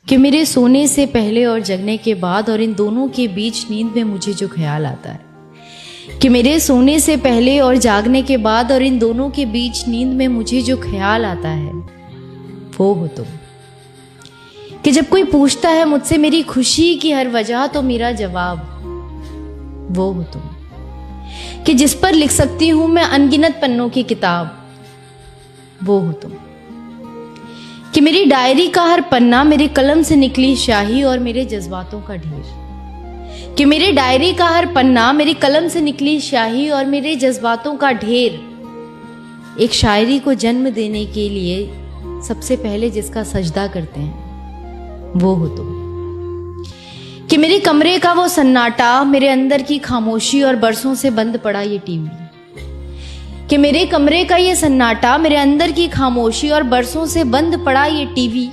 कि मेरे सोने से पहले और जगने के बाद और इन दोनों के बीच नींद में मुझे जो ख्याल आता है, कि मेरे सोने से पहले और जागने के बाद और इन दोनों के बीच नींद में मुझे जो ख्याल आता है वो हो तुम। कि जब कोई पूछता है मुझसे मेरी खुशी की हर वजह, तो मेरा जवाब वो हो तुम। कि जिस पर लिख सकती हूं मैं अनगिनत पन्नों की किताब, वो हो तुम। कि मेरी डायरी का हर पन्ना मेरे कलम से निकली शाही और मेरे जज्बातों का ढेर। कि मेरे डायरी का हर पन्ना मेरी कलम से निकली शाही और मेरे जज्बातों का ढेर। एक शायरी को जन्म देने के लिए सबसे पहले जिसका सजदा करते हैं वो हो तुम। कि मेरे कमरे का वो सन्नाटा, मेरे अंदर की खामोशी और बरसों से बंद पड़ा ये टीवी। कि मेरे कमरे का ये सन्नाटा, मेरे अंदर की खामोशी और बरसों से बंद पड़ा ये टीवी,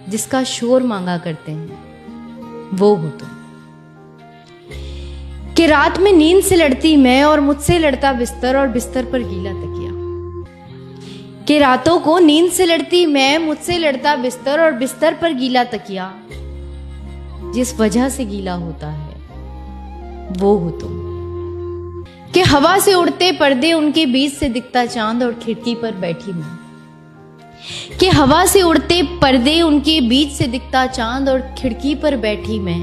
जिसका शोर मांगा करते हैं वो हो तुम। कि रात में नींद से लड़ती मैं और मुझसे लड़ता बिस्तर और बिस्तर पर गीला तकिया। कि रातों को नींद से लड़ती मैं, मुझसे लड़ता बिस्तर और बिस्तर पर गीला तकिया, जिस वजह से गीला होता है वो हो तुम। कि हवा से उड़ते पर्दे, उनके बीच से दिखता चांद और खिड़की पर बैठी मैं। कि हवा से उड़ते पर्दे, उनके बीच से दिखता चांद और खिड़की पर बैठी मैं,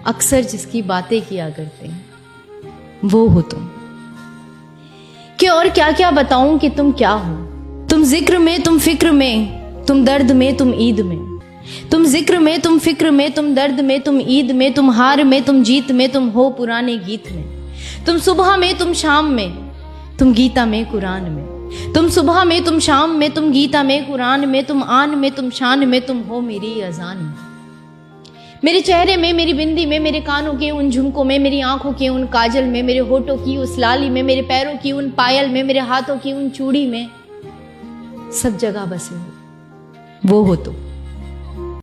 अक्सर जिसकी बातें किया करते हैं वो हो तुम। कि और क्या क्या बताऊं कि तुम क्या हो। तुम जिक्र में, तुम फिक्र में, तुम दर्द में, तुम ईद में। तुम जिक्र में, तुम फिक्र में, तुम दर्द में, तुम ईद में, तुम हार में, तुम जीत में, तुम हो पुराने गीत में। तुम सुबह में, तुम शाम में, तुम गीता में, कुरान में। तुम सुबह में, तुम शाम में, तुम गीता में, कुरान में। तुम आन में, तुम शान में, तुम हो मेरी अजान में। मेरे चेहरे में, मेरी बिंदी में, मेरे कानों के उन झुमकों में, मेरी आंखों के उन काजल में, मेरे होठों की उस लाली में, मेरे पैरों की उन पायल में, मेरे हाथों की उन चूड़ी में, सब जगह बसे हो वो हो तुम।